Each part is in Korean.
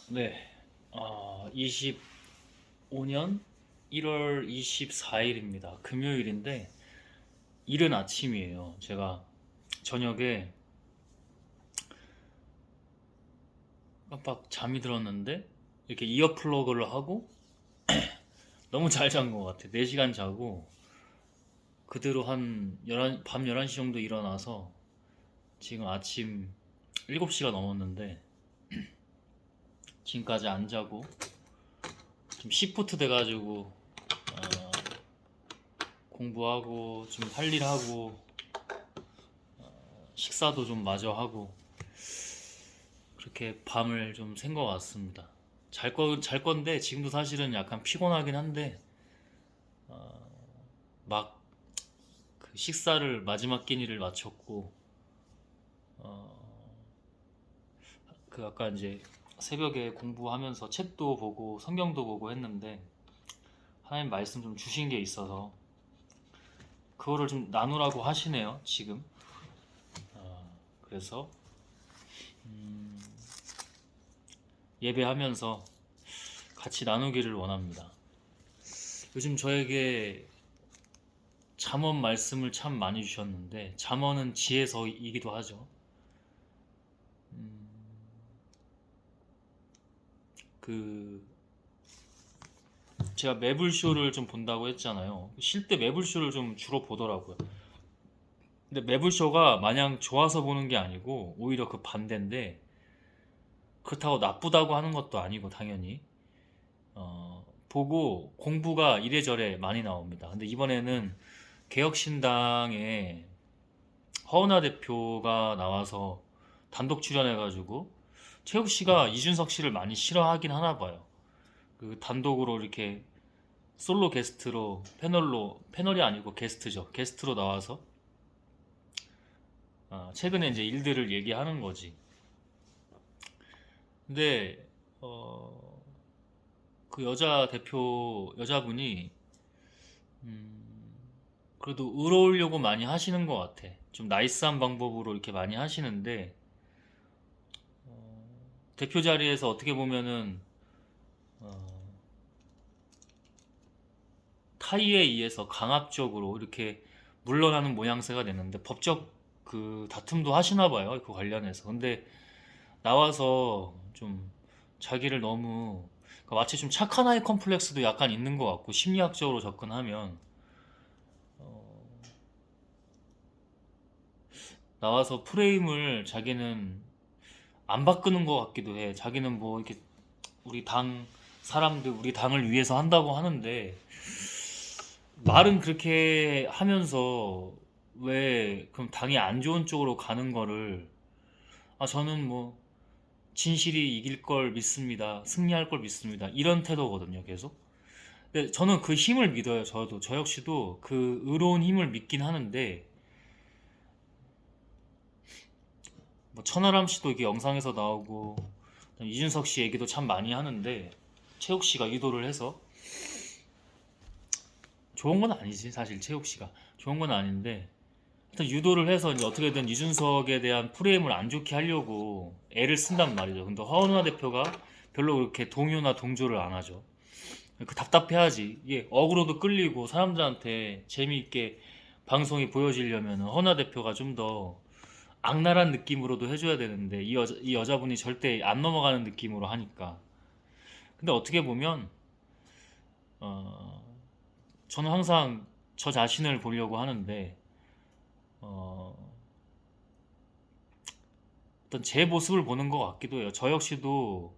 네, 25년 1월 24일입니다. 금요일인데, 이른 아침이에요. 제가 저녁에 깜빡 잠이 들었는데, 이렇게 이어플러그를 하고, 너무 잘 잔 것 같아. 4시간 자고, 그대로 밤 11시 정도 일어나서, 지금 아침 7시가 넘었는데, 지금까지 안 자고, 좀 시프트 돼가지고, 어, 공부하고, 좀 할 일 하고, 식사도 좀 마저 하고, 그렇게 밤을 좀 샌 것 같습니다. 잘 건데 지금도 사실은 약간 피곤하긴 한데 막 그 식사를 마지막 끼니를 마쳤고 그 아까 이제 새벽에 공부하면서 책도 보고 성경도 보고 했는데 하나님 말씀 좀 주신 게 있어서 그거를 좀 나누라고 하시네요 지금. 그래서 예배하면서 같이 나누기를 원합니다. 요즘 저에게 잠언 말씀을 참 많이 주셨는데 잠언은 지혜서이기도 하죠. 그 제가 매불쇼를 좀 본다고 했잖아요. 쉴 때 매불쇼를 좀 주로 보더라고요. 근데 매불쇼가 마냥 좋아서 보는 게 아니고 오히려 그 반대인데 그렇다고 나쁘다고 하는 것도 아니고 당연히 보고 공부가 이래저래 많이 나옵니다. 근데 이번에는 개혁신당에 허은하 대표가 나와서 단독 출연해가지고 최욱 씨가 이준석 씨를 많이 싫어하긴 하나 봐요. 그 단독으로 이렇게 솔로 게스트로 패널이 아니고 게스트죠. 게스트로 나와서 최근에 이제 일들을 얘기하는 거지. 근데 그 여자분이 그래도 의로우려고 많이 하시는 것 같아. 좀 나이스한 방법으로 이렇게 많이 하시는데 대표 자리에서 어떻게 보면은 타의에 의해서 강압적으로 이렇게 물러나는 모양새가 됐는데 법적 그 다툼도 하시나 봐요. 그 관련해서. 근데 나와서 좀 자기를 너무 그러니까 마치 좀 착한 아이 컴플렉스도 약간 있는 것 같고 심리학적으로 접근하면 나와서 프레임을 자기는 안 바꾸는 것 같기도 해. 자기는 뭐 이렇게 우리 당 사람들 우리 당을 위해서 한다고 하는데 말은 그렇게 하면서 왜 그럼 당이 안 좋은 쪽으로 가는 거를 저는 뭐 진실이 이길 걸 믿습니다. 승리할 걸 믿습니다. 이런 태도거든요, 계속. 근데 저는 그 힘을 믿어요. 저 역시도 그 의로운 힘을 믿긴 하는데 뭐 천하람 씨도 이게 영상에서 나오고 이준석 씨 얘기도 참 많이 하는데 최욱 씨가 유도를 해서 좋은 건 아니지 사실 최욱 씨가 좋은 건 아닌데 하여튼 유도를 해서 이제 어떻게든 이준석에 대한 프레임을 안 좋게 하려고 애를 쓴단 말이죠. 근데 허은하 대표가 별로 그렇게 동요나 동조를 안 하죠. 그 답답해하지. 이게 어그로도 끌리고 사람들한테 재미있게 방송이 보여지려면 허나 대표가 좀 더 악랄한 느낌으로도 해줘야 되는데 이 여자분이 절대 안 넘어가는 느낌으로 하니까. 근데 어떻게 보면 어, 저는 항상 저 자신을 보려고 하는데 어, 어떤 제 모습을 보는 것 같기도 해요. 저 역시도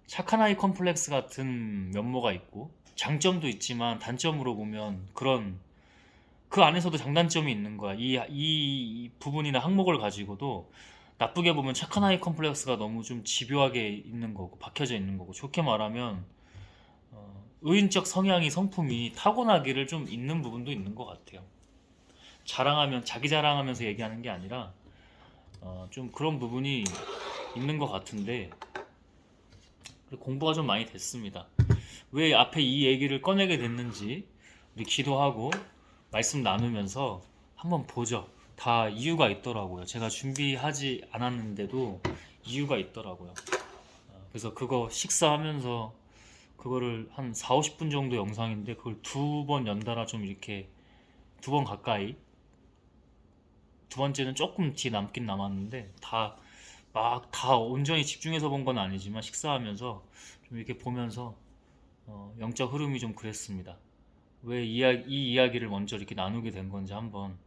착한 아이 컴플렉스 같은 면모가 있고 장점도 있지만 단점으로 보면 그런 그 안에서도 장단점이 있는 거야. 이 부분이나 항목을 가지고도 나쁘게 보면 착한 아이 컴플렉스가 너무 좀 집요하게 있는 거고 박혀져 있는 거고 좋게 말하면 의인적 성품이 타고나기를 좀 있는 부분도 있는 것 같아요. 자기 자랑하면서 얘기하는 게 아니라 좀 그런 부분이 있는 것 같은데 공부가 좀 많이 됐습니다. 왜 앞에 이 얘기를 꺼내게 됐는지 우리 기도하고 말씀 나누면서 한번 보죠. 다 이유가 있더라고요. 제가 준비하지 않았는데도 이유가 있더라고요. 그래서 그거 식사하면서 그거를 한 4, 50분 정도 영상인데 그걸 두 번 연달아 좀 이렇게 두 번 가까이, 두 번째는 조금 뒤 남긴 남았는데 다 온전히 집중해서 본 건 아니지만 식사하면서 좀 이렇게 보면서 영적 흐름이 좀 그랬습니다. 왜 이 이야기를 먼저 이렇게 나누게 된 건지 한번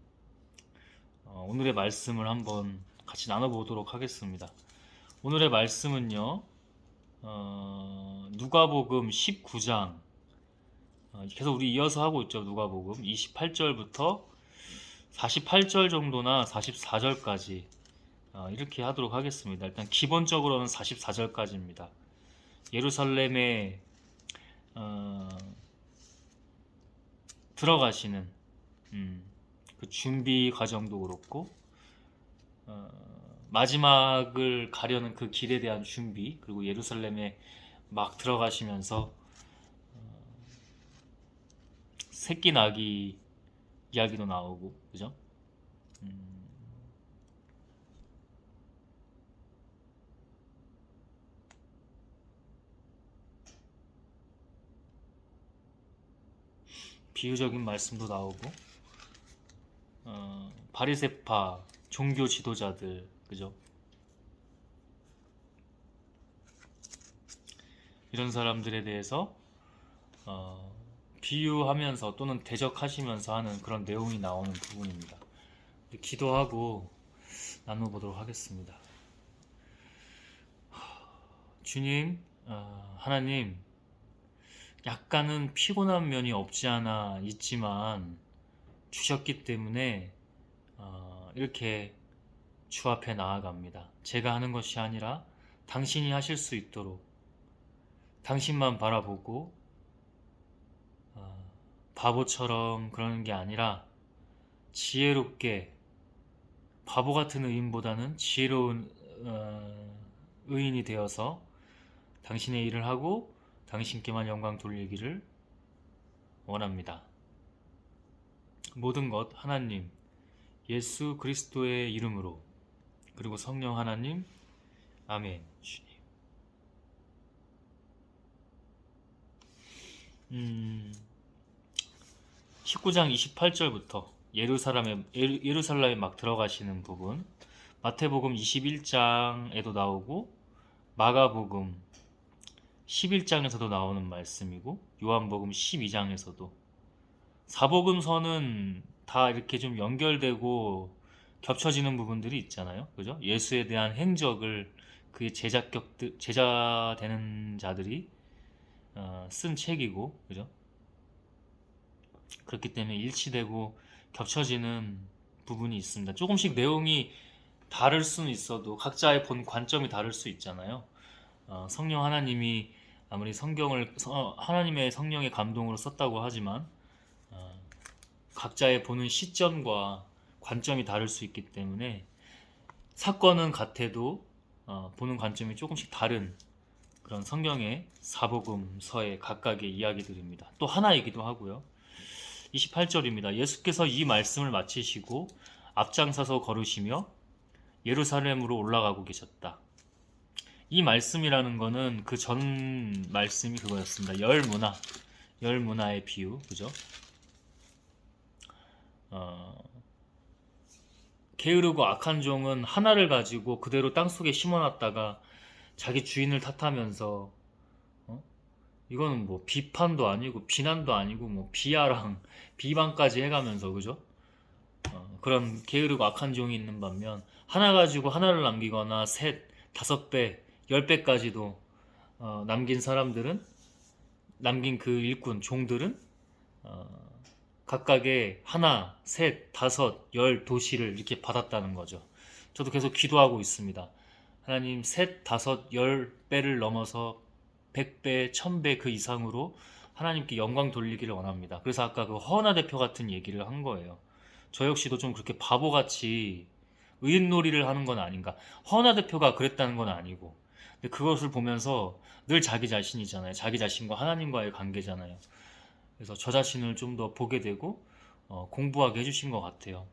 오늘의 말씀을 한번 같이 나눠보도록 하겠습니다. 오늘의 말씀은요, 누가복음 19장, 계속 우리 이어서 하고 있죠. 누가복음 28절부터 48절 정도나 44절까지 이렇게 하도록 하겠습니다. 일단 기본적으로는 44절까지입니다. 예루살렘에 들어가시는 그 준비 과정도 그렇고 마지막을 가려는 그 길에 대한 준비, 그리고 예루살렘에 막 들어가시면서 새끼 나귀 이야기도 나오고, 그죠? 비유적인 말씀도 나오고, 바리새파 종교 지도자들, 그죠? 이런 사람들에 대해서 비유하면서 또는 대적하시면서 하는 그런 내용이 나오는 부분입니다. 기도하고 나눠보도록 하겠습니다. 주님, 하나님, 약간은 피곤한 면이 없지 않아 있지만 주셨기 때문에 이렇게 주 앞에 나아갑니다. 제가 하는 것이 아니라 당신이 하실 수 있도록 당신만 바라보고 바보처럼 그러는 게 아니라 지혜롭게, 바보 같은 의인보다는 지혜로운 의인이 되어서 당신의 일을 하고 당신께만 영광 돌리기를 원합니다. 모든 것 하나님 예수 그리스도의 이름으로, 그리고 성령 하나님, 아멘. 주님. 19장 28절부터 예루살렘에 막 들어가시는 부분, 마태복음 21장에도 나오고 마가복음 11장에서도 나오는 말씀이고 요한복음 12장에서도, 사복음서는 다 이렇게 좀 연결되고 겹쳐지는 부분들이 있잖아요. 그죠? 예수에 대한 행적을 그의 제자 되는 자들이 쓴 책이고, 그죠? 그렇기 때문에 일치되고 겹쳐지는 부분이 있습니다. 조금씩 내용이 다를 수는 있어도 각자의 본 관점이 다를 수 있잖아요. 성령 하나님이 아무리 성경을 하나님의 성령의 감동으로 썼다고 하지만 각자의 보는 시점과 관점이 다를 수 있기 때문에 사건은 같아도 보는 관점이 조금씩 다른 그런 성경의 사복음서의 각각의 이야기들입니다. 또 하나이기도 하고요. 28절입니다. 예수께서 이 말씀을 마치시고 앞장서서 걸으시며 예루살렘으로 올라가고 계셨다. 이 말씀이라는 거는 그 전 말씀이 그거였습니다. 열문화의 비유, 그죠? 게으르고 악한 종은 하나를 가지고 그대로 땅속에 심어놨다가 자기 주인을 탓하면서 이거는 뭐 비판도 아니고 비난도 아니고 뭐 비방까지 해가면서, 그죠? 그런 게으르고 악한 종이 있는 반면 하나 가지고 하나를 남기거나 셋, 5배, 10배까지도 남긴 그 일꾼 종들은 각각의 하나, 셋, 5, 10 도시를 이렇게 받았다는 거죠. 저도 계속 기도하고 있습니다. 하나님, 셋, 5, 10배를 넘어서 100배, 1000배 그 이상으로 하나님께 영광 돌리기를 원합니다. 그래서 아까 그 허나 대표 같은 얘기를 한 거예요. 저 역시도 좀 그렇게 바보같이 의인놀이를 하는 건 아닌가. 허나 대표가 그랬다는 건 아니고, 근데 그것을 보면서 늘 자기 자신이잖아요. 자기 자신과 하나님과의 관계잖아요. 그래서 저 자신을 좀 더 보게 되고 공부하게 해주신 것 같아요.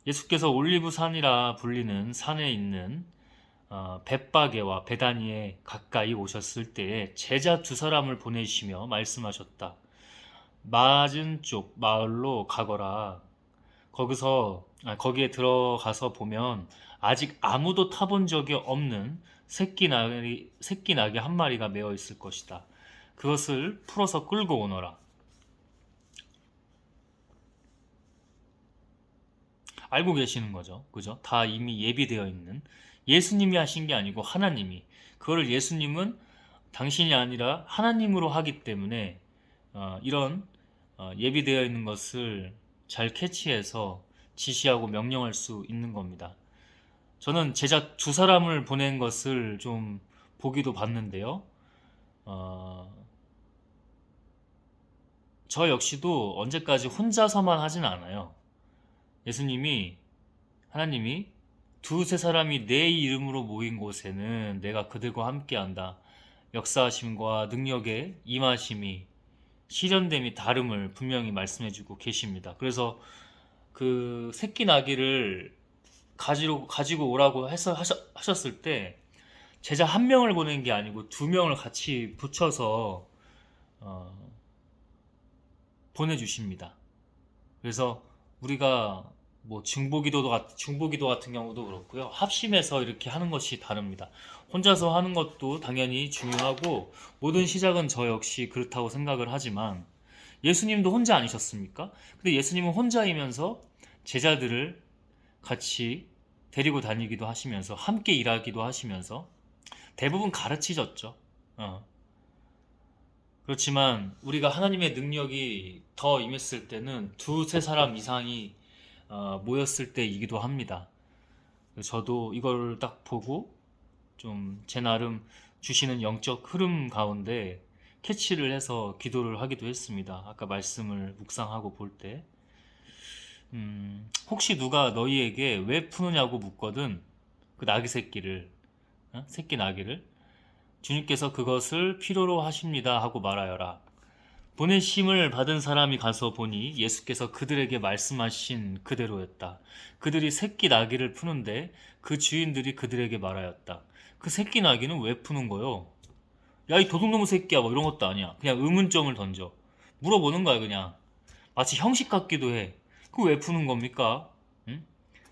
예수께서 올리브 산이라 불리는 산에 있는 벳바게와 베다니에 가까이 오셨을 때에 제자 두 사람을 보내시며 말씀하셨다. 맞은 쪽 마을로 가거라. 거기에 들어가서 보면 아직 아무도 타본 적이 없는 새끼 낙이 한 마리가 매어 있을 것이다. 그것을 풀어서 끌고 오너라. 알고 계시는 거죠. 그죠? 다 이미 예비되어 있는, 예수님이 하신 게 아니고 하나님이, 그거를 예수님은 당신이 아니라 하나님으로 하기 때문에 이런 예비되어 있는 것을 잘 캐치해서 지시하고 명령할 수 있는 겁니다. 저는 제자 두 사람을 보낸 것을 좀 보기도 봤는데요. 어, 저 역시도 언제까지 혼자서만 하진 않아요. 하나님이 두세 사람이 내 이름으로 모인 곳에는 내가 그들과 함께한다. 역사하심과 능력의 임하심이, 실현됨이 다름을 분명히 말씀해주고 계십니다. 그래서 그 새끼 나귀를 가지고 오라고 하셨을 때 제자 한 명을 보낸 게 아니고 두 명을 같이 붙여서 어, 보내주십니다. 그래서 우리가 뭐 중보기도 같은 경우도 그렇고요. 합심해서 이렇게 하는 것이 다릅니다. 혼자서 하는 것도 당연히 중요하고 모든 시작은 저 역시 그렇다고 생각을 하지만 예수님도 혼자 아니셨습니까? 근데 예수님은 혼자이면서 제자들을 같이 데리고 다니기도 하시면서 함께 일하기도 하시면서 대부분 가르치셨죠. 그렇지만 우리가 하나님의 능력이 더 임했을 때는 두세 사람 이상이 모였을 때이기도 합니다. 저도 이걸 딱 보고 좀 제 나름 주시는 영적 흐름 가운데 캐치를 해서 기도를 하기도 했습니다. 아까 말씀을 묵상하고 볼 때, 혹시 누가 너희에게 왜 푸느냐고 묻거든 그 나귀 새끼 나귀를 주님께서 그것을 필요로 하십니다 하고 말하여라. 보내심을 받은 사람이 가서 보니 예수께서 그들에게 말씀하신 그대로였다. 그들이 새끼 나귀를 푸는데 그 주인들이 그들에게 말하였다. 그 새끼 나귀는 왜 푸는 거요? 야, 이 도둑놈의 새끼야, 뭐 이런 것도 아니야. 그냥 의문점을 던져. 물어보는 거야, 그냥. 마치 형식 같기도 해. 그 왜 푸는 겁니까? 응?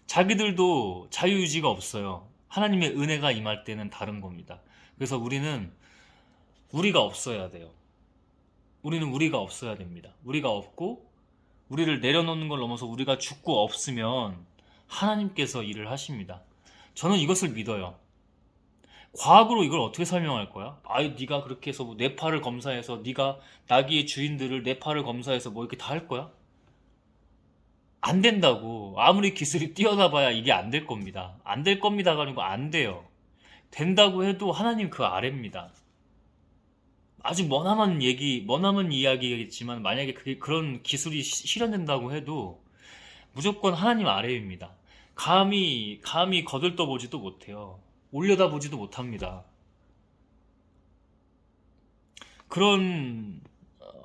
자기들도 자유의지가 없어요. 하나님의 은혜가 임할 때는 다른 겁니다. 그래서 우리가 없어야 돼요. 우리가 없어야 됩니다. 우리가 없고 우리를 내려놓는 걸 넘어서 우리가 죽고 없으면 하나님께서 일을 하십니다. 저는 이것을 믿어요. 과학으로 이걸 어떻게 설명할 거야? 네가 그렇게 해서 뭐 뇌파를 검사해서 네가 나귀의 주인들을 뇌파를 검사해서 뭐 이렇게 다 할 거야? 안 된다고. 아무리 기술이 뛰어나봐야 이게 안 될 겁니다. 안 될 겁니다가 아니고 안 돼요. 된다고 해도 하나님 그 아래입니다. 아주 머나먼 이야기겠지만 만약에 그런 기술이 실현된다고 해도 무조건 하나님 아래입니다. 감히 거들떠 보지도 못해요. 올려다 보지도 못합니다. 그런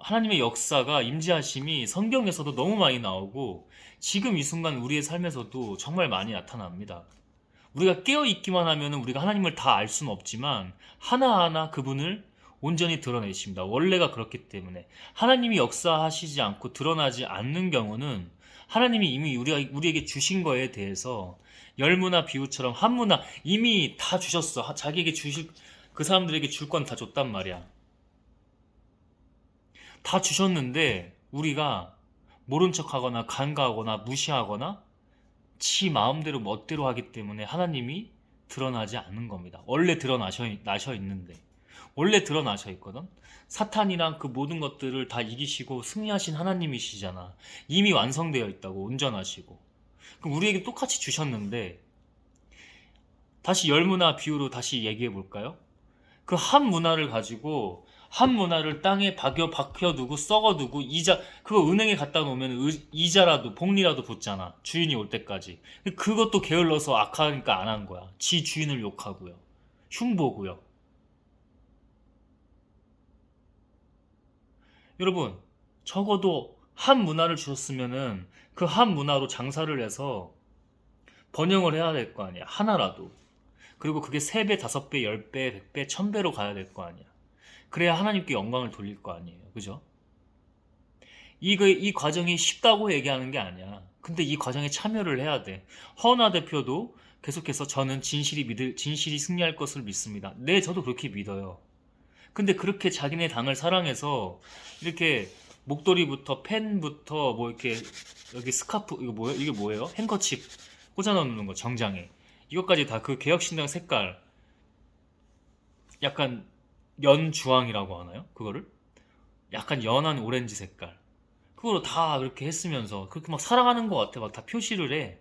하나님의 역사가, 임재하심이 성경에서도 너무 많이 나오고 지금 이 순간 우리의 삶에서도 정말 많이 나타납니다. 우리가 깨어있기만 하면 우리가 하나님을 다 알 수는 없지만 하나하나 그분을 온전히 드러내십니다. 원래가 그렇기 때문에. 하나님이 역사하시지 않고 드러나지 않는 경우는 하나님이 이미 우리에게 주신 거에 대해서 열무나 비유처럼 한무나 이미 다 주셨어. 자기에게 주실, 그 사람들에게 줄 건 다 줬단 말이야. 다 주셨는데 우리가 모른 척하거나 간과하거나 무시하거나 지 마음대로 멋대로 하기 때문에 하나님이 드러나지 않는 겁니다. 원래 나셔 있는데. 원래 드러나셔 있거든. 사탄이랑 그 모든 것들을 다 이기시고 승리하신 하나님이시잖아. 이미 완성되어 있다고, 온전하시고. 그럼 우리에게 똑같이 주셨는데, 다시 열무나 비유로 다시 얘기해 볼까요? 그 한 문화를 가지고 한 문화를 땅에 박혀두고 썩어두고 그거 은행에 갖다 놓으면 이자라도 복리라도 붙잖아. 주인이 올 때까지. 그것도 게을러서 악하니까 안 한 거야. 지 주인을 욕하고요. 흉보고요. 여러분, 적어도 한 문화를 주셨으면은 그 한 문화로 장사를 해서 번영을 해야 될 거 아니야. 하나라도. 그리고 그게 3배, 5배, 10배, 100배, 1000배로 가야 될 거 아니야. 그래야 하나님께 영광을 돌릴 거 아니에요. 그죠? 이 과정이 쉽다고 얘기하는 게 아니야. 근데 이 과정에 참여를 해야 돼. 허은하 대표도 계속해서 저는 진실이 승리할 것을 믿습니다. 네, 저도 그렇게 믿어요. 근데 그렇게 자기네 당을 사랑해서 이렇게 목도리부터 펜부터 뭐 이렇게 여기 스카프 이게 뭐예요? 행커칩 꽂아 넣는 거 정장에 이것까지 다 그 개혁신당 색깔 약간 연주황이라고 하나요? 그거를 약간 연한 오렌지 색깔 그거로 다 그렇게 했으면서 그렇게 막 사랑하는 것 같아. 막 다 표시를 해.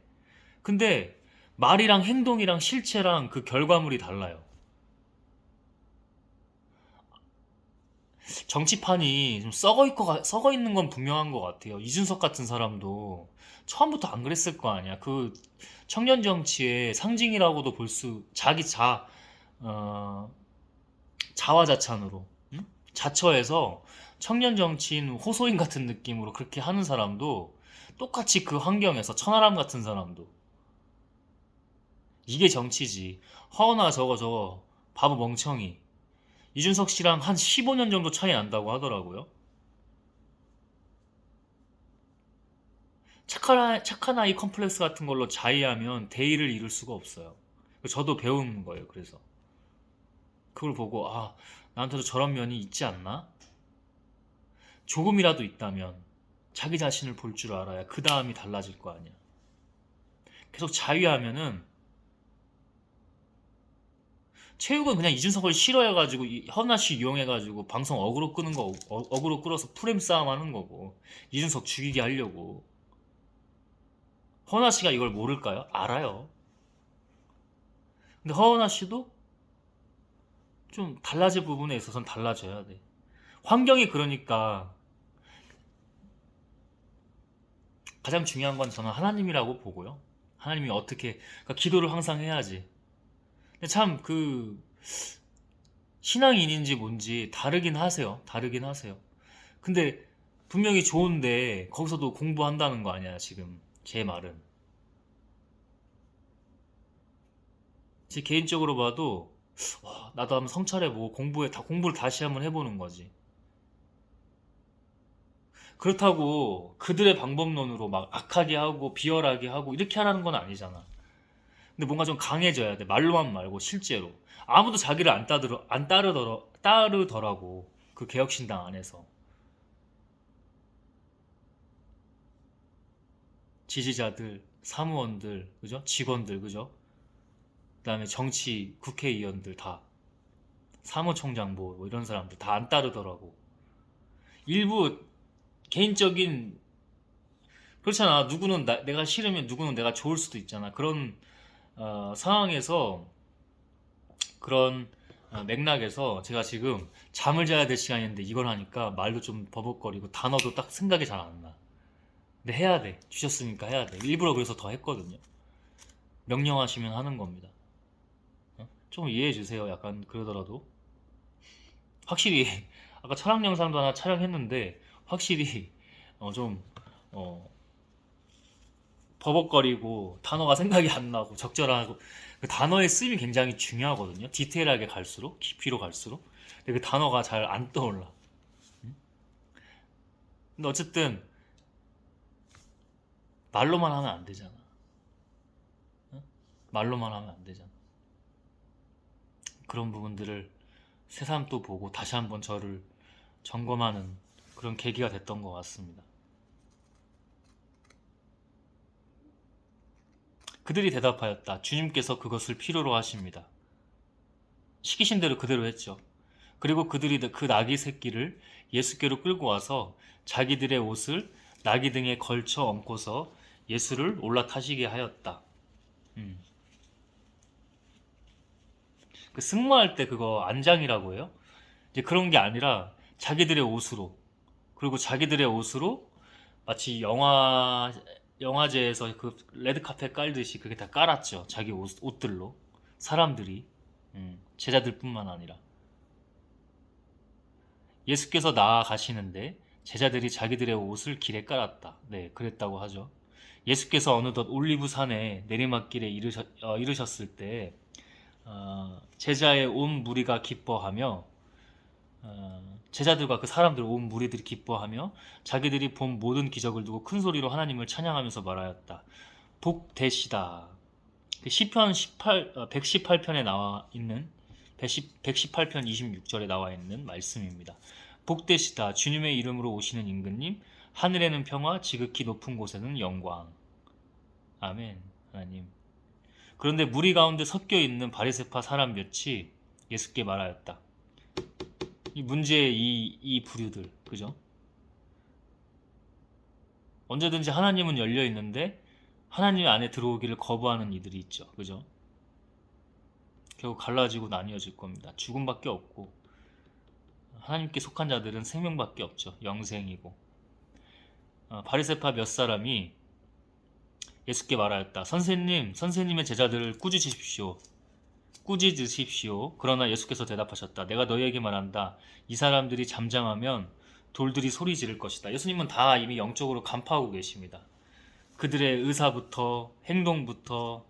근데 말이랑 행동이랑 실체랑 그 결과물이 달라요. 정치판이 좀 썩어 있는 건 분명한 것 같아요. 이준석 같은 사람도 처음부터 안 그랬을 거 아니야. 그 청년 정치의 상징이라고도 볼 수, 어, 자화자찬으로, 응? 자처해서 청년 정치인 호소인 같은 느낌으로 그렇게 하는 사람도 똑같이 그 환경에서 천하람 같은 사람도 이게 정치지. 허나 저거 바보 멍청이. 이준석 씨랑 한 15년 정도 차이 난다고 하더라고요. 착한 아이 컴플렉스 같은 걸로 자의하면 대의를 이룰 수가 없어요. 저도 배운 거예요. 그래서 그걸 보고 아 나한테도 저런 면이 있지 않나? 조금이라도 있다면 자기 자신을 볼 줄 알아야 그 다음이 달라질 거 아니야. 계속 자위하면은 체육은 그냥 이준석을 싫어해가지고 허나 씨 이용해가지고 방송 어그로 끄는 거 어그로 끌어서 프레임 싸움 하는 거고 이준석 죽이게 하려고. 허나 씨가 이걸 모를까요? 알아요. 근데 허나 씨도 좀 달라질 부분에 있어서는 달라져야 돼. 환경이 그러니까 가장 중요한 건 저는 하나님이라고 보고요. 하나님이 어떻게 그러니까 기도를 항상 해야지. 근데 참 그 신앙인인지 뭔지 다르긴 하세요. 다르긴 하세요. 근데 분명히 좋은데 거기서도 공부한다는 거 아니야 지금 제 말은. 제 개인적으로 봐도 와, 나도 한번 성찰해보고 공부를 다시 한번 해보는 거지. 그렇다고 그들의 방법론으로 막 악하게 하고 비열하게 하고 이렇게 하라는 건 아니잖아. 근데 뭔가 좀 강해져야 돼. 말로만 말고 실제로. 아무도 자기를 안 따르더라고. 그 개혁신당 안에서. 지지자들, 사무원들, 그죠? 직원들, 그죠? 그다음에 정치 국회의원들 다 사무총장 뭐 이런 사람들 다 안 따르더라고. 일부 개인적인 그렇잖아. 누구는 내가 싫으면 누구는 내가 좋을 수도 있잖아. 그런 상황에서 그런 맥락에서 제가 지금 잠을 자야 될 시간인데 이걸 하니까 말도 좀 버벅거리고 단어도 딱 생각이 잘 안 나. 근데 해야 돼. 주셨으니까 해야 돼. 일부러 그래서 더 했거든요. 명령하시면 하는 겁니다. 좀 이해해 주세요. 약간 그러더라도 확실히 아까 촬영 영상도 하나 촬영했는데 확실히 좀 버벅거리고 단어가 생각이 안 나고 적절하고 그 단어의 쓰임이 굉장히 중요하거든요. 디테일하게 갈수록 깊이로 갈수록 근데 그 단어가 잘 안 떠올라. 근데 어쨌든 말로만 하면 안 되잖아. 응? 말로만 하면 안 되잖아. 그런 부분들을 새삼 또 보고 다시 한번 저를 점검하는 그런 계기가 됐던 것 같습니다. 그들이 대답하였다. 주님께서 그것을 필요로 하십니다. 시키신 대로 그대로 했죠. 그리고 그들이 그 나귀 새끼를 예수께로 끌고 와서 자기들의 옷을 나귀 등에 걸쳐 얹고서 예수를 올라타시게 하였다. 음. 그 승마할 때 그거 안장이라고 해요. 이제 그런 게 아니라 자기들의 옷으로 그리고 자기들의 옷으로 마치 영화제에서 그 레드카펫 깔듯이 그게 다 깔았죠. 자기 옷들로 사람들이 제자들뿐만 아니라 예수께서 나아가시는데 제자들이 자기들의 옷을 길에 깔았다. 네, 그랬다고 하죠. 예수께서 어느덧 올리브산에 내리막길에 이르셨을 때 제자의 온 무리가 기뻐하며 제자들과 그 사람들 온 무리들이 기뻐하며 자기들이 본 모든 기적을 두고 큰 소리로 하나님을 찬양하면서 말하였다. 복되시다. 시편 118편에 나와 있는 118편 26절에 나와 있는 말씀입니다. 복되시다. 주님의 이름으로 오시는 임금님, 하늘에는 평화, 지극히 높은 곳에는 영광. 아멘. 하나님. 그런데 무리 가운데 섞여 있는 바리새파 사람 몇이 예수께 말하였다. 이 문제의 이 부류들, 그죠? 언제든지 하나님은 열려 있는데 하나님 안에 들어오기를 거부하는 이들이 있죠, 그죠? 결국 갈라지고 나뉘어질 겁니다. 죽음밖에 없고 하나님께 속한 자들은 생명밖에 없죠. 영생이고. 바리새파 몇 사람이 예수께 말하였다. 선생님, 선생님의 제자들을 꾸짖으십시오. 꾸짖으십시오. 그러나 예수께서 대답하셨다. 내가 너희에게 말한다. 이 사람들이 잠잠하면 돌들이 소리 지를 것이다. 예수님은 다 이미 영적으로 간파하고 계십니다. 그들의 의사부터 행동부터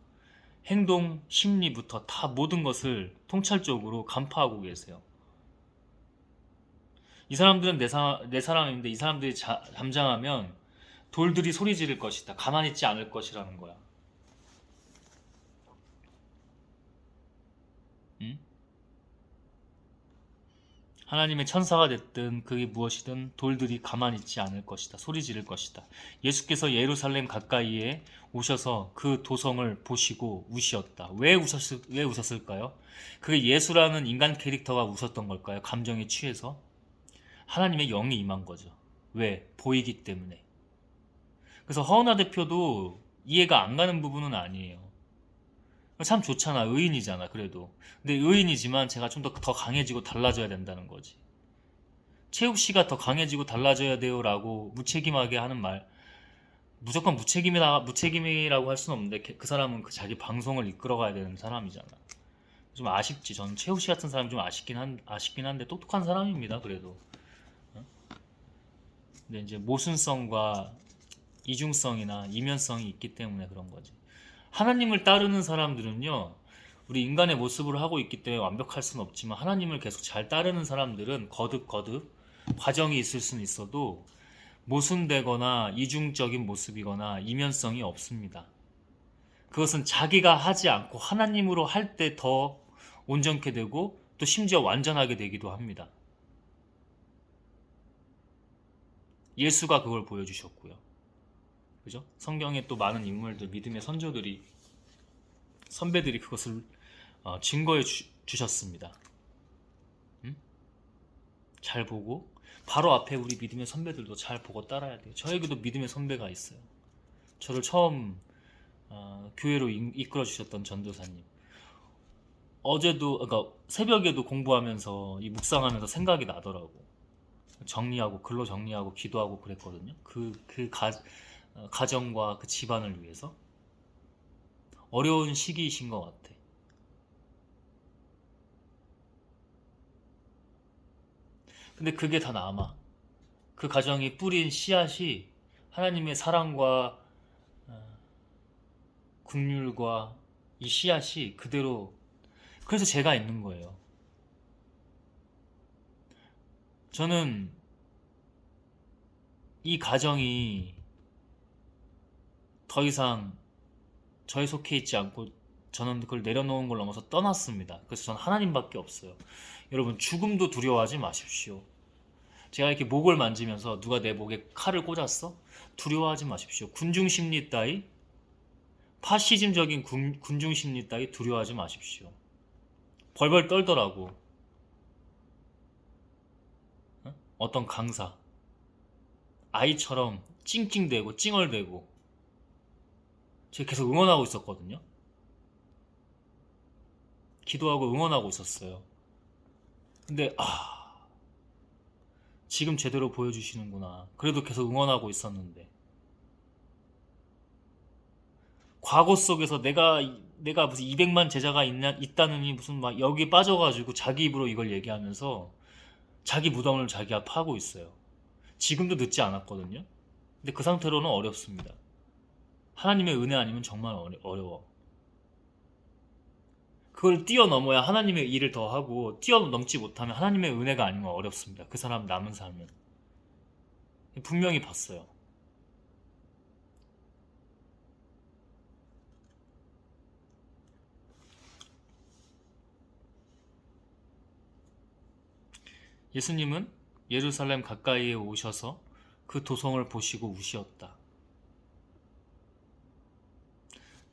행동 심리부터 다 모든 것을 통찰적으로 간파하고 계세요. 이 사람들은 내 사람인데 이 사람들이 잠잠하면 돌들이 소리 지를 것이다. 가만히 있지 않을 것이라는 거야. 응? 하나님의 천사가 됐든 그게 무엇이든 돌들이 가만히 있지 않을 것이다. 소리 지를 것이다. 예수께서 예루살렘 가까이에 오셔서 그 도성을 보시고 우시었다. 왜 웃었을까요? 그게 예수라는 인간 캐릭터가 웃었던 걸까요? 감정에 취해서? 하나님의 영이 임한 거죠. 왜? 보이기 때문에. 그래서 허은하 대표도 이해가 안 가는 부분은 아니에요. 참 좋잖아. 의인이잖아. 그래도. 근데 의인이지만 제가 좀 더 강해지고 달라져야 된다는 거지. 최욱 씨가 더 강해지고 달라져야 돼요라고 무책임하게 하는 말, 무조건 무책임이라고 할 수는 없는데 그 사람은 그 자기 방송을 이끌어가야 되는 사람이잖아. 좀 아쉽지. 저는 최욱 씨 같은 사람이 좀 아쉽긴 한데 똑똑한 사람입니다. 그래도. 근데 이제 모순성과 이중성이나 이면성이 있기 때문에 그런 거지. 하나님을 따르는 사람들은요, 우리 인간의 모습을 하고 있기 때문에 완벽할 수는 없지만 하나님을 계속 잘 따르는 사람들은 거듭 과정이 있을 수는 있어도 모순되거나 이중적인 모습이거나 이면성이 없습니다. 그것은 자기가 하지 않고 하나님으로 할 때 더 온전케 되고 또 심지어 완전하게 되기도 합니다. 예수가 그걸 보여주셨고요. 그죠? 성경에 또 많은 인물들, 믿음의 선배들이 그것을 증거해 주셨습니다. 잘 보고 바로 앞에 우리 믿음의 선배들도 잘 보고 따라야 돼요. 저에게도 믿음의 선배가 있어요. 저를 처음 교회로 이끌어 주셨던 전도사님. 어제도, 그러니까 새벽에도 공부하면서 이 묵상하면서 생각이 나더라고. 정리하고 글로 정리하고 기도하고 그랬거든요. 가정과 그 집안을 위해서 어려운 시기이신 것 같아. 근데 그게 다 남아. 그 가정이 뿌린 씨앗이 하나님의 사랑과 긍휼과 이 씨앗이 그대로, 그래서 제가 있는 거예요. 저는 이 가정이 더 이상 저에 속해 있지 않고 저는 그걸 내려놓은 걸 넘어서 떠났습니다. 그래서 저는 하나님밖에 없어요. 여러분, 죽음도 두려워하지 마십시오. 제가 이렇게 목을 만지면서 누가 내 목에 칼을 꽂았어? 두려워하지 마십시오. 군중심리 따위, 파시즘적인 군중심리 따위 두려워하지 마십시오. 벌벌 떨더라고. 어떤 강사 아이처럼 찡찡대고 찡얼대고 제가 계속 응원하고 있었거든요. 기도하고 응원하고 있었어요. 근데 지금 제대로 보여주시는구나. 그래도 계속 응원하고 있었는데 과거 속에서 내가 무슨 200만 제자가 있다느니 무슨 막 여기 빠져가지고 자기 입으로 이걸 얘기하면서 자기 무덤을 자기가 파고 있어요. 지금도 늦지 않았거든요. 근데 그 상태로는 어렵습니다. 하나님의 은혜 아니면 정말 어려워. 그걸 뛰어넘어야 하나님의 일을 더 하고, 뛰어넘지 못하면 하나님의 은혜가 아니면 어렵습니다. 그 사람 남은 삶은. 분명히 봤어요. 예수님은 예루살렘 가까이에 오셔서 그 도성을 보시고 우시었다.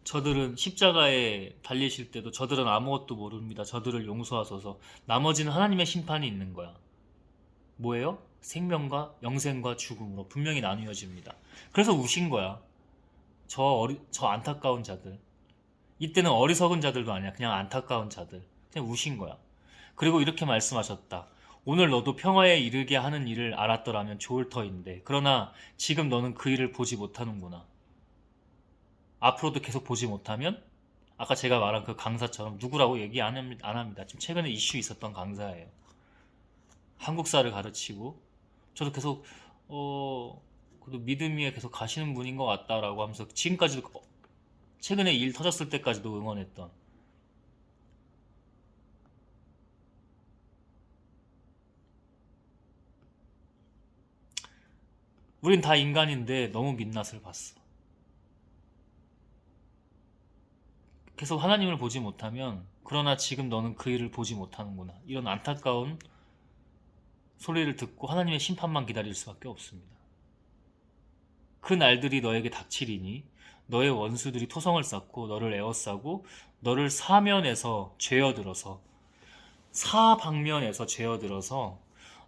저들은 십자가에 달리실 때도 저들은 아무것도 모릅니다. 저들을 용서하소서. 나머지는 하나님의 심판이 있는 거야. 뭐예요? 생명과 영생과 죽음으로 분명히 나뉘어집니다. 그래서 우신 거야. 저 안타까운 자들. 이때는 어리석은 자들도 아니야. 그냥 안타까운 자들. 그냥 우신 거야. 그리고 이렇게 말씀하셨다. 오늘 너도 평화에 이르게 하는 일을 알았더라면 좋을 터인데, 그러나 지금 너는 그 일을 보지 못하는구나. 앞으로도 계속 보지 못하면 아까 제가 말한 그 강사처럼 누구라고 얘기 안 합니다. 지금 최근에 이슈 있었던 강사예요. 한국사를 가르치고 저도 계속 그래도 믿음 위에 계속 가시는 분인 것 같다라고 하면서 지금까지도 최근에 일 터졌을 때까지도 응원했던. 우린 다 인간인데 너무 민낯을 봤어. 계속 하나님을 보지 못하면 그러나 지금 너는 그 일을 보지 못하는구나. 이런 안타까운 소리를 듣고 하나님의 심판만 기다릴 수밖에 없습니다. 그 날들이 너에게 닥치리니 너의 원수들이 토성을 쌓고 너를 에워싸고 너를 사방면에서 죄어들어서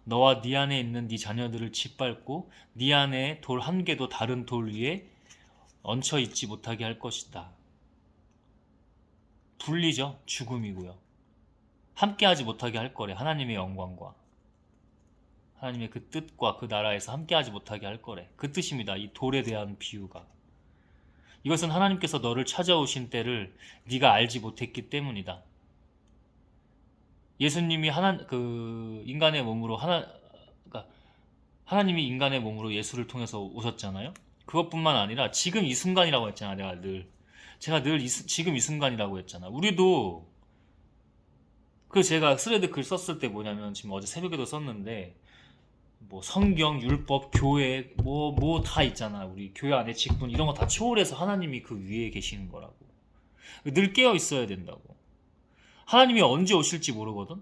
너와 네 안에 있는 네 자녀들을 짓밟고 네 안에 돌 한 개도 다른 돌 위에 얹혀 있지 못하게 할 것이다. 분리죠. 죽음이고요. 함께하지 못하게 할 거래. 하나님의 영광과 하나님의 그 뜻과 그 나라에서 함께하지 못하게 할 거래. 그 뜻입니다. 이 돌에 대한 비유가. 이것은 하나님께서 너를 찾아오신 때를 네가 알지 못했기 때문이다. 예수님이 인간의 몸으로 그러니까 하나님이 인간의 몸으로 예수를 통해서 오셨잖아요. 그것뿐만 아니라 지금 이 순간이라고 했잖아. 제가 늘 지금 이 순간이라고 했잖아. 우리도 제가 스레드 글 썼을 때 뭐냐면 지금 어제 새벽에도 썼는데 뭐 성경, 율법, 교회 뭐 다 있잖아. 우리 교회 안에 직분 이런 거 다 초월해서 하나님이 그 위에 계시는 거라고. 늘 깨어 있어야 된다고. 하나님이 언제 오실지 모르거든.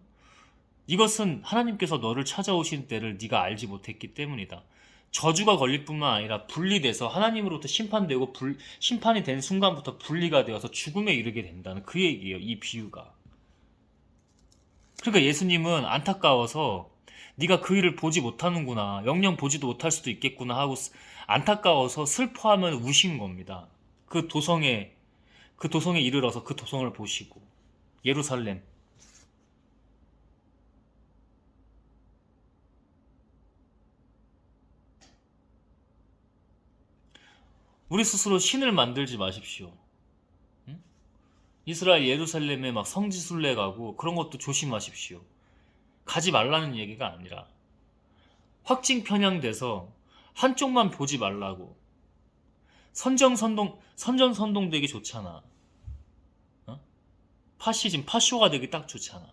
이것은 하나님께서 너를 찾아오신 때를 네가 알지 못했기 때문이다. 저주가 걸릴 뿐만 아니라 분리돼서 하나님으로부터 심판되고 심판이 된 순간부터 분리가 되어서 죽음에 이르게 된다는 그 얘기예요. 이 비유가. 그러니까 예수님은 안타까워서 네가 그 일을 보지 못하는구나. 영영 보지도 못할 수도 있겠구나 하고 안타까워서 슬퍼하면 우신 겁니다. 그 도성에 이르러서 그 도성을 보시고 예루살렘. 우리 스스로 신을 만들지 마십시오. 응? 이스라엘 예루살렘에 막 성지순례 가고 그런 것도 조심하십시오. 가지 말라는 얘기가 아니라 확증 편향돼서 한쪽만 보지 말라고. 선전선동 되기 좋잖아. 어? 파쇼가 되기 딱 좋잖아.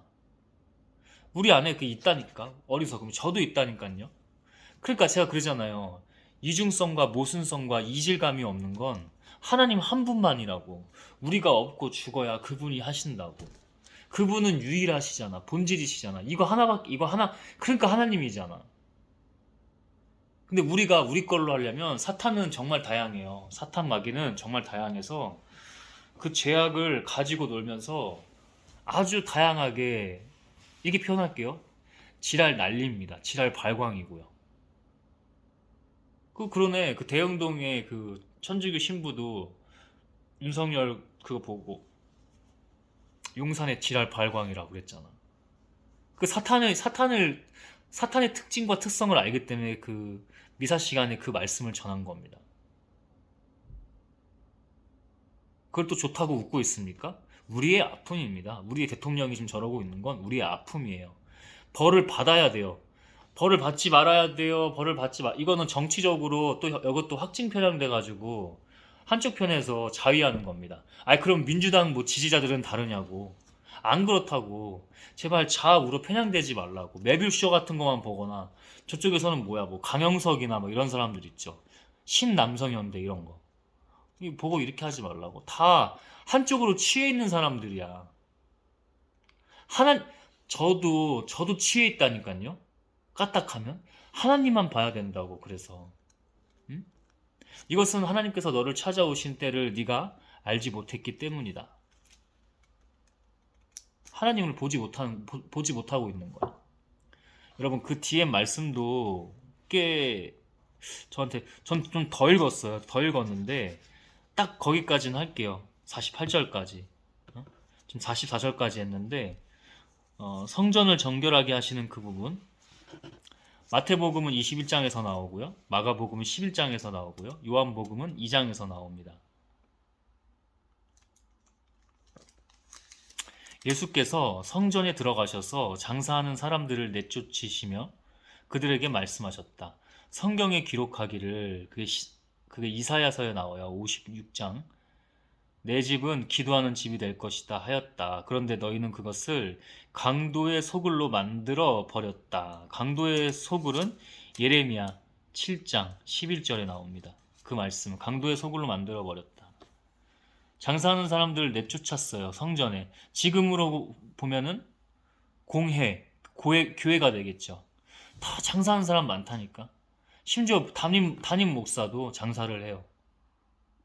우리 안에 그 있다니까. 어리석으면 저도 있다니까요. 그러니까 제가 그러잖아요. 이중성과 모순성과 이질감이 없는 건 하나님 한 분만이라고. 우리가 없고 죽어야 그분이 하신다고. 그분은 유일하시잖아. 본질이시잖아. 이거 하나 그러니까 하나님이잖아. 근데 우리가 우리 걸로 하려면 사탄은 정말 다양해요. 사탄 마귀는 정말 다양해서 그 죄악을 가지고 놀면서 아주 다양하게 이렇게 표현할게요. 지랄 난리입니다. 지랄 발광이고요. 그러네. 그 대영동의 그 천주교 신부도 윤석열 그거 보고 용산의 지랄 발광이라고 그랬잖아. 그 사탄의 특징과 특성을 알기 때문에 그 미사 시간에 그 말씀을 전한 겁니다. 그걸 또 좋다고 웃고 있습니까? 우리의 아픔입니다. 우리의 대통령이 지금 저러고 있는 건 우리의 아픔이에요. 벌을 받아야 돼요. 벌을 받지 말아야 돼요. 이거는 정치적으로 또 이것도 확증 편향돼 가지고 한쪽 편에서 자위하는 겁니다. 그럼 민주당 뭐 지지자들은 다르냐고. 안 그렇다고. 제발 좌우로 편향되지 말라고. 매뷰쇼 같은 것만 보거나 저쪽에서는 뭐야 뭐 강영석이나 뭐 이런 사람들 있죠. 신남성현대 이런 거. 이 보고 이렇게 하지 말라고. 다 한쪽으로 취해 있는 사람들이야. 하나 저도 취해 있다니까요. 까딱하면 하나님만 봐야 된다고. 그래서 응? 이것은 하나님께서 너를 찾아오신 때를 네가 알지 못했기 때문이다. 하나님을 보지 못하고 있는 거야. 여러분 그 뒤에 말씀도 꽤 전 좀 더 읽었어요. 더 읽었는데 딱 거기까지는 할게요. 48절까지. 지금 44절까지 했는데 성전을 정결하게 하시는 그 부분 마태복음은 21장에서 나오고요. 마가복음은 11장에서 나오고요. 요한복음은 2장에서 나옵니다. 예수께서 성전에 들어가셔서 장사하는 사람들을 내쫓으시며 그들에게 말씀하셨다. 성경에 기록하기를 그게 이사야서에 나와요. 56장. 내 집은 기도하는 집이 될 것이다 하였다. 그런데 너희는 그것을 강도의 소굴로 만들어 버렸다. 강도의 소굴은 예레미야 7장 11절에 나옵니다. 그 말씀, 강도의 소굴로 만들어 버렸다. 장사하는 사람들을 내쫓았어요. 성전에. 지금으로 보면은 교회가 되겠죠. 다 장사하는 사람 많다니까. 심지어 담임 목사도 장사를 해요.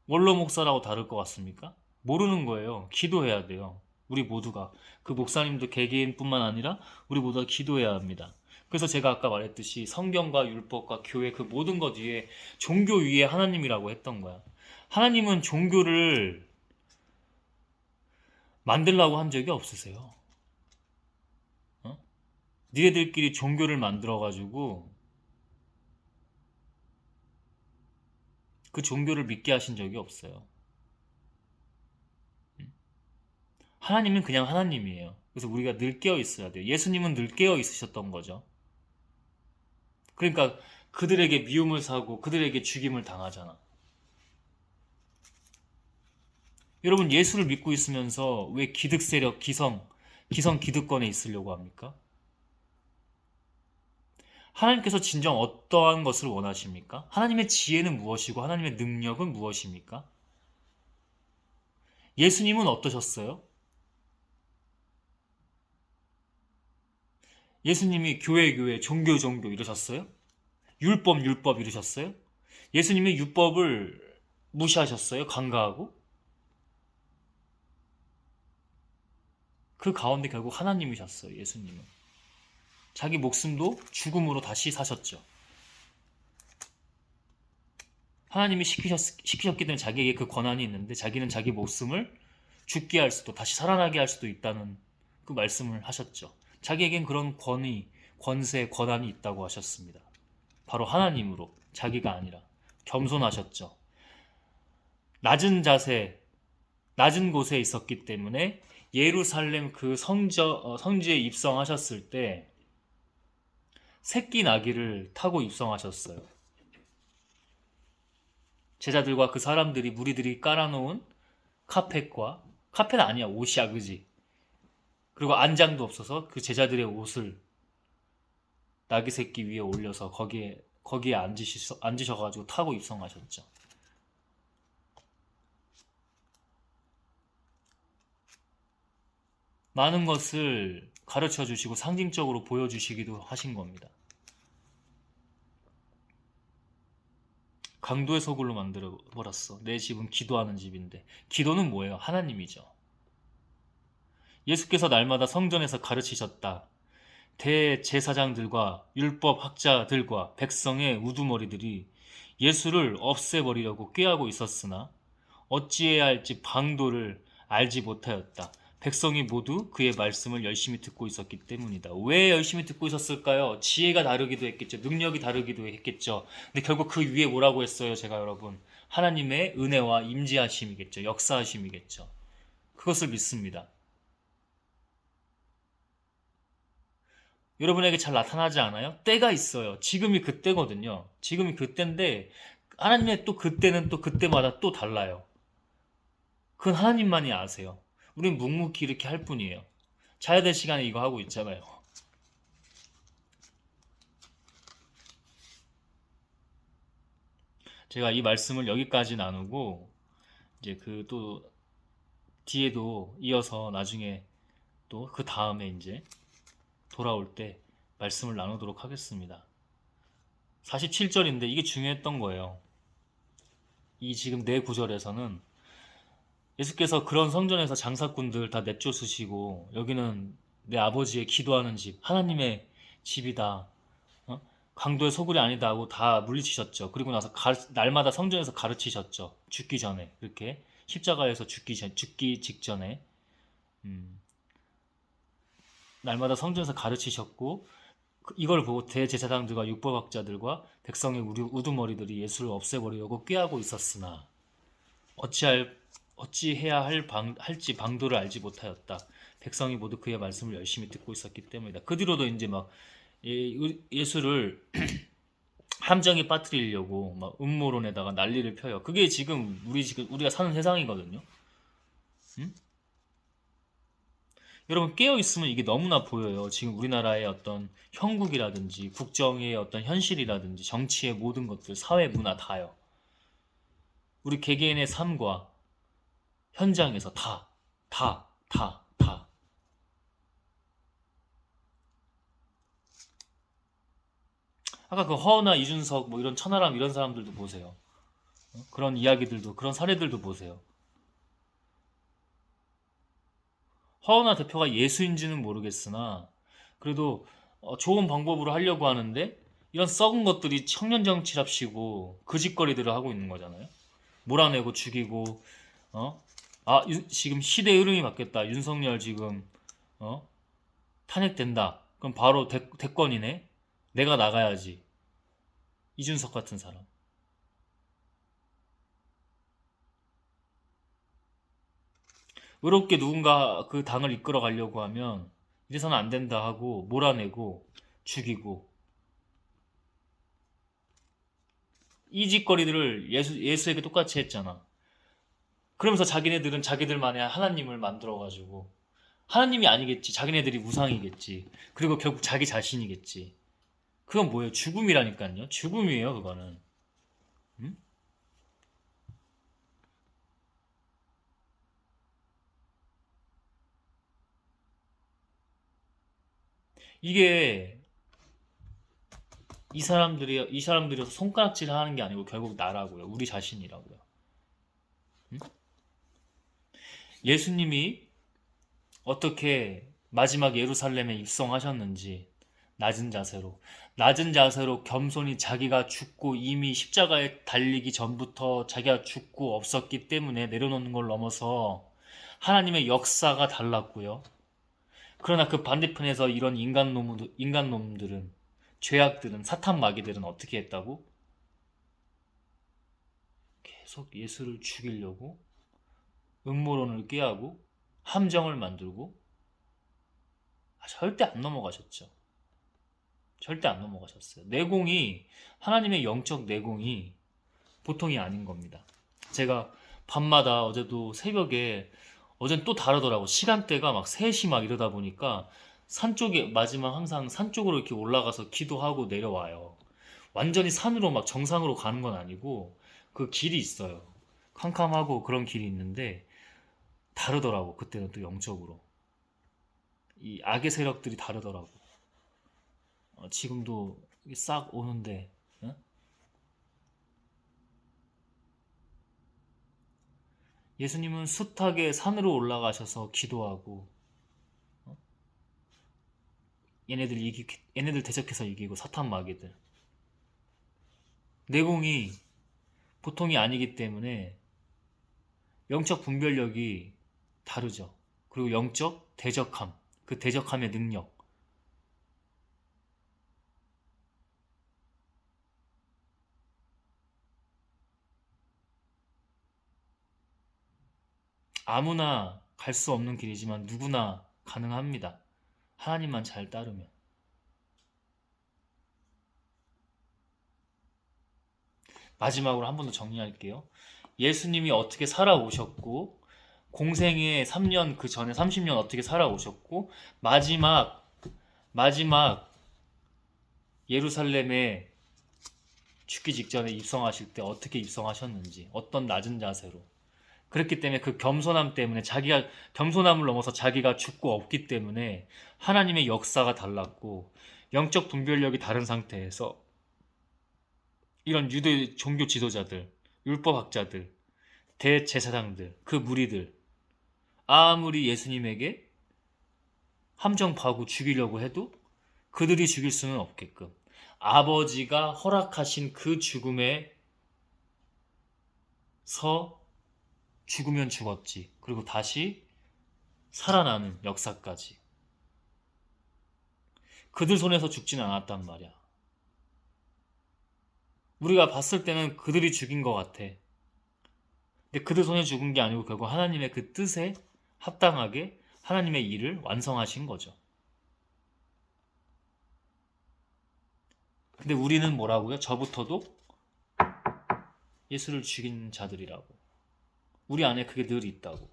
원로 목사라고 다를 것 같습니까? 모르는 거예요. 기도해야 돼요. 우리 모두가. 그 목사님도 개개인뿐만 아니라 우리 모두가 기도해야 합니다. 그래서 제가 아까 말했듯이 성경과 율법과 교회 그 모든 것 위에 종교 위에 하나님이라고 했던 거야. 하나님은 종교를 만들라고 한 적이 없으세요. 니네들끼리 종교를 만들어가지고 그 종교를 믿게 하신 적이 없어요. 하나님은 그냥 하나님이에요. 그래서 우리가 늘 깨어 있어야 돼요. 예수님은 늘 깨어 있으셨던 거죠. 그러니까 그들에게 미움을 사고 그들에게 죽임을 당하잖아. 여러분 예수를 믿고 있으면서 왜 기득 세력, 기성 기득권에 있으려고 합니까? 하나님께서 진정 어떠한 것을 원하십니까? 하나님의 지혜는 무엇이고 하나님의 능력은 무엇입니까? 예수님은 어떠셨어요? 예수님이 교회 종교 이러셨어요? 율법 이러셨어요? 예수님이 율법을 무시하셨어요? 간과하고? 그 가운데 결국 하나님이셨어요. 예수님은. 자기 목숨도 죽음으로 다시 사셨죠. 하나님이 시키셨기 때문에 자기에게 그 권한이 있는데 자기는 자기 목숨을 죽게 할 수도 다시 살아나게 할 수도 있다는 그 말씀을 하셨죠. 자기에겐 그런 권세, 권한이 있다고 하셨습니다. 바로 하나님으로, 자기가 아니라 겸손하셨죠. 낮은 자세, 낮은 곳에 있었기 때문에 예루살렘 그 성지에 입성하셨을 때 새끼 나귀를 타고 입성하셨어요. 제자들과 그 사람들이 무리들이 깔아놓은 카펫은 아니야, 옷이야, 그지? 그리고 안장도 없어서 그 제자들의 옷을 나귀 새끼 위에 올려서 거기에 앉으셔가지고 타고 입성하셨죠. 많은 것을 가르쳐 주시고 상징적으로 보여주시기도 하신 겁니다. 강도의 소굴로 만들어 버렸어. 내 집은 기도하는 집인데. 기도는 뭐예요? 하나님이죠. 예수께서 날마다 성전에서 가르치셨다. 대제사장들과 율법 학자들과 백성의 우두머리들이 예수를 없애버리려고 꾀하고 있었으나 어찌해야 할지 방도를 알지 못하였다. 백성이 모두 그의 말씀을 열심히 듣고 있었기 때문이다. 왜 열심히 듣고 있었을까요? 지혜가 다르기도 했겠죠. 능력이 다르기도 했겠죠. 근데 결국 그 위에 뭐라고 했어요? 제가 여러분. 하나님의 은혜와 임재하심이겠죠. 역사하심이겠죠. 그것을 믿습니다. 여러분에게 잘 나타나지 않아요? 때가 있어요. 지금이 그때거든요. 지금이 그때인데 하나님의 또 그때는 또 그때마다 또 달라요. 그건 하나님만이 아세요. 우린 묵묵히 이렇게 할 뿐이에요. 자야 될 시간에 이거 하고 있잖아요. 제가 이 말씀을 여기까지 나누고 이제 그 또 뒤에도 이어서 나중에 또 그 다음에 이제 돌아올 때 말씀을 나누도록 하겠습니다. 47절인데 이게 중요했던 거예요. 이 지금 네 구절에서는 예수께서 그런 성전에서 장사꾼들 다 내쫓으시고 여기는 내 아버지의 기도하는 집, 하나님의 집이다. 어? 강도의 소굴이 아니다 하고 다 물리치셨죠. 그리고 나서 날마다 성전에서 가르치셨죠. 죽기 전에 그렇게 십자가에서 죽기 직전에 음, 날마다 성전에서 가르치셨고 이걸 보고 대제사장들과 율법학자들과 백성의 우두머리들이 예수를 없애버리려고 꾀하고 있었으나 어찌해야 할지 방도를 알지 못하였다. 백성이 모두 그의 말씀을 열심히 듣고 있었기 때문이다. 그 뒤로도 이제 막 예수를 함정에 빠뜨리려고 막 음모론에다가 난리를 펴요. 그게 지금 우리가 사는 세상이거든요. 응? 여러분 깨어 있으면 이게 너무나 보여요. 지금 우리나라의 어떤 형국이라든지 국정의 어떤 현실이라든지 정치의 모든 것들, 사회 문화 다요. 우리 개개인의 삶과 현장에서 다. 아까 그 허나 이준석 뭐 이런 천하람 이런 사람들도 보세요. 그런 이야기들도 그런 사례들도 보세요. 허은하 대표가 예수인지는 모르겠으나 그래도 좋은 방법으로 하려고 하는데 이런 썩은 것들이 청년 정치랍시고 그 짓거리들을 하고 있는 거잖아요. 몰아내고 죽이고 어? 지금 시대 흐름이 바뀌었다. 윤석열 지금 어? 탄핵된다. 그럼 바로 대권이네. 내가 나가야지. 이준석 같은 사람. 의롭게 누군가 그 당을 이끌어 가려고 하면 이래서는 안 된다 하고 몰아내고 죽이고 이 짓거리들을 예수에게 똑같이 했잖아. 그러면서 자기네들은 자기들만의 하나님을 만들어가지고 하나님이 아니겠지. 자기네들이 우상이겠지. 그리고 결국 자기 자신이겠지. 그건 뭐예요? 죽음이라니까요. 죽음이에요, 그거는. 음? 이게 이 사람들이 손가락질 하는 게 아니고 결국 나라고요. 우리 자신이라고요. 음? 예수님이 어떻게 마지막 예루살렘에 입성하셨는지 낮은 자세로 겸손히 자기가 죽고 이미 십자가에 달리기 전부터 자기가 죽고 없었기 때문에 내려놓는 걸 넘어서 하나님의 역사가 달랐고요. 그러나 그 반대편에서 이런 인간놈들은 죄악들은 사탄 마귀들은 어떻게 했다고? 계속 예수를 죽이려고 음모론을 꾀하고 함정을 만들고 절대 안 넘어가셨죠. 절대 안 넘어가셨어요. 하나님의 영적 내공이 보통이 아닌 겁니다. 제가 밤마다 어제도 새벽에 어젠 또 다르더라고. 시간대가 막 3시 막 이러다 보니까 산 쪽에 마지막 항상 산 쪽으로 이렇게 올라가서 기도하고 내려와요. 완전히 산으로 막 정상으로 가는 건 아니고 그 길이 있어요. 캄캄하고 그런 길이 있는데 다르더라고. 그때는 또 영적으로. 이 악의 세력들이 다르더라고. 지금도 싹 오는데 어? 예수님은 숱하게 산으로 올라가셔서 기도하고 어? 얘네들 대적해서 이기고 사탄 마귀들 내공이 보통이 아니기 때문에 영적 분별력이 다르죠. 그리고 영적 대적함, 그 대적함의 능력. 아무나 갈 수 없는 길이지만 누구나 가능합니다. 하나님만 잘 따르면. 마지막으로 한 번 더 정리할게요. 예수님이 어떻게 살아오셨고 공생에 3년 그 전에 30년 어떻게 살아오셨고 마지막 예루살렘에 죽기 직전에 입성하실 때 어떻게 입성하셨는지 어떤 낮은 자세로 그렇기 때문에 그 겸손함 때문에 자기가 겸손함을 넘어서 자기가 죽고 없기 때문에 하나님의 역사가 달랐고 영적 분별력이 다른 상태에서 이런 유대 종교 지도자들, 율법학자들, 대제사장들, 그 무리들 아무리 예수님에게 함정 파고 죽이려고 해도 그들이 죽일 수는 없게끔 아버지가 허락하신 그 죽음에서 죽으면 죽었지. 그리고 다시 살아나는 역사까지. 그들 손에서 죽지는 않았단 말이야. 우리가 봤을 때는 그들이 죽인 것 같아. 근데 그들 손에 죽은 게 아니고 결국 하나님의 그 뜻에 합당하게 하나님의 일을 완성하신 거죠. 근데 우리는 뭐라고요? 저부터도 예수를 죽인 자들이라고. 우리 안에 그게 늘 있다고.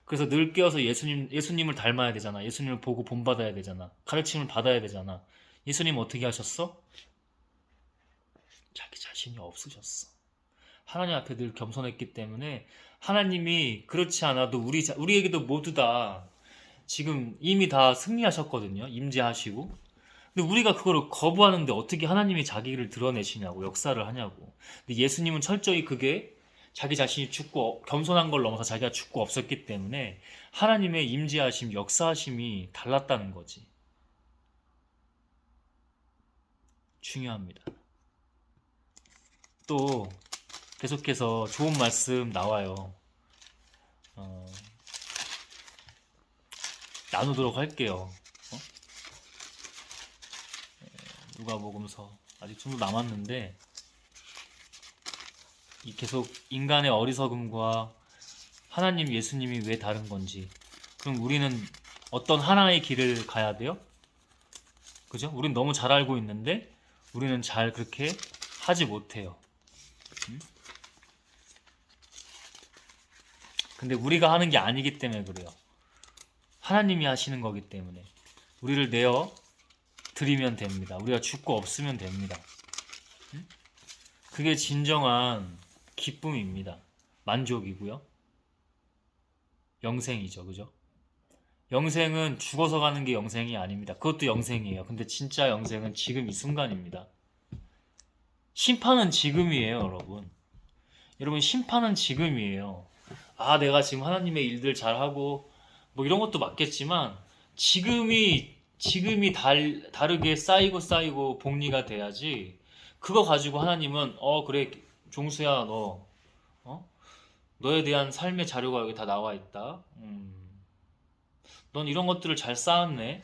그래서 늘 깨어서 예수님을 닮아야 되잖아. 예수님을 보고 본받아야 되잖아. 가르침을 받아야 되잖아. 예수님 어떻게 하셨어? 자기 자신이 없으셨어. 하나님 앞에 늘 겸손했기 때문에 하나님이 그렇지 않아도 우리에게도 모두 다 지금 이미 다 승리하셨거든요. 임재하시고. 근데 우리가 그거를 거부하는데 어떻게 하나님이 자기를 드러내시냐고, 역사를 하냐고. 근데 예수님은 철저히 그게 자기 자신이 죽고 겸손한 걸 넘어서 자기가 죽고 없었기 때문에 하나님의 임재하심, 역사하심이 달랐다는 거지. 중요합니다. 또 계속해서 좋은 말씀 나와요. 나누도록 할게요. 누가복음서 아직 좀 남았는데 이 계속 인간의 어리석음과 하나님 예수님이 왜 다른 건지. 그럼 우리는 어떤 하나의 길을 가야 돼요? 그죠? 우린 너무 잘 알고 있는데 우리는 잘 그렇게 하지 못해요. 근데 우리가 하는 게 아니기 때문에 그래요. 하나님이 하시는 거기 때문에 우리를 내어 드리면 됩니다. 우리가 죽고 없으면 됩니다. 그게 진정한 기쁨입니다. 만족이고요. 영생이죠. 그죠? 영생은 죽어서 가는 게 영생이 아닙니다. 그것도 영생이에요. 근데 진짜 영생은 지금 이 순간입니다. 심판은 지금이에요, 여러분. 여러분, 심판은 지금이에요. 아, 내가 지금 하나님의 일들 잘하고 뭐 이런 것도 맞겠지만 지금이 다르게 쌓이고 복리가 돼야지. 그거 가지고 하나님은 그래 종수야 너 너에 대한 삶의 자료가 여기 다 나와 있다. 넌 이런 것들을 잘 쌓았네.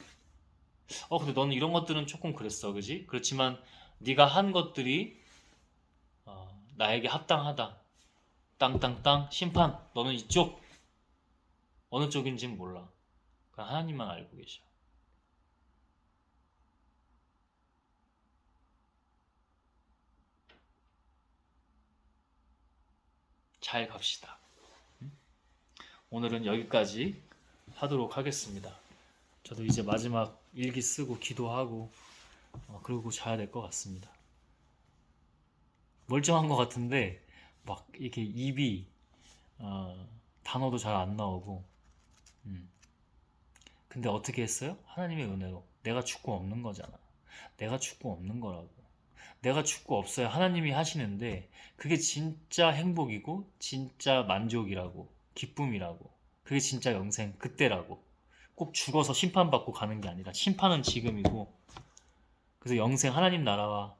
근데 너는 이런 것들은 조금 그랬어, 그지? 그렇지만 네가 한 것들이 나에게 합당하다. 땅땅땅 심판. 너는 이쪽 어느 쪽인지는 몰라. 그냥 하나님만 알고 계셔. 잘 갑시다. 오늘은 여기까지 하도록 하겠습니다. 저도 이제 마지막 일기 쓰고 기도하고 그러고 자야 될 것 같습니다. 멀쩡한 것 같은데 막 이렇게 입이 단어도 잘 안 나오고 근데 어떻게 했어요? 하나님의 은혜로 내가 죽고 없는 거잖아. 내가 죽고 없는 거라고. 내가 죽고 없어야 하나님이 하시는데 그게 진짜 행복이고 진짜 만족이라고 기쁨이라고 그게 진짜 영생 그때라고. 꼭 죽어서 심판받고 가는 게 아니라 심판은 지금이고 그래서 영생 하나님 나라와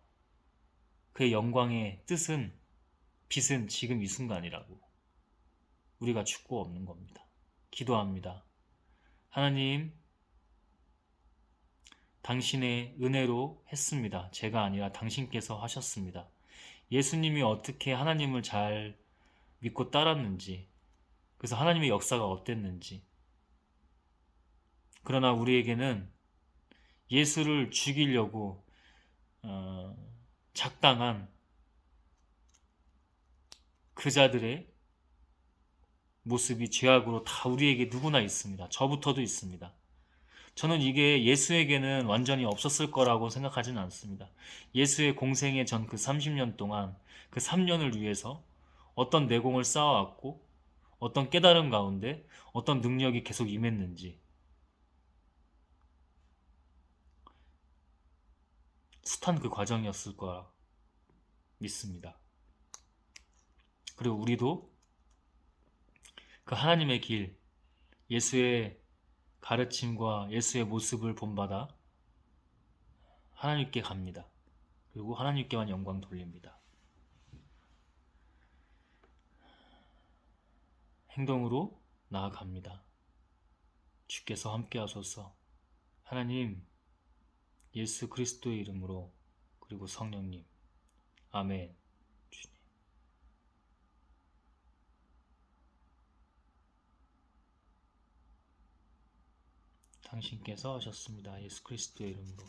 그의 영광의 뜻은 빛은 지금 이 순간이라고. 우리가 죽고 없는 겁니다. 기도합니다. 하나님, 당신의 은혜로 했습니다. 제가 아니라 당신께서 하셨습니다. 예수님이 어떻게 하나님을 잘 믿고 따랐는지, 그래서 하나님의 역사가 어땠는지. 그러나 우리에게는 예수를 죽이려고 작당한 그 자들의 모습이 죄악으로 다 우리에게 누구나 있습니다. 저부터도 있습니다. 저는 이게 예수에게는 완전히 없었을 거라고 생각하지는 않습니다. 예수의 공생의 전 그 30년 동안 그 3년을 위해서 어떤 내공을 쌓아왔고 어떤 깨달음 가운데 어떤 능력이 계속 임했는지 숱한 그 과정이었을 거라 믿습니다. 그리고 우리도 그 하나님의 길, 예수의 가르침과 예수의 모습을 본받아 하나님께 갑니다. 그리고 하나님께만 영광 돌립니다. 행동으로 나아갑니다. 주께서 함께 하소서. 하나님, 예수 그리스도의 이름으로, 그리고 성령님, 아멘. 주님. 당신께서 하셨습니다. 예수 그리스도의 이름으로.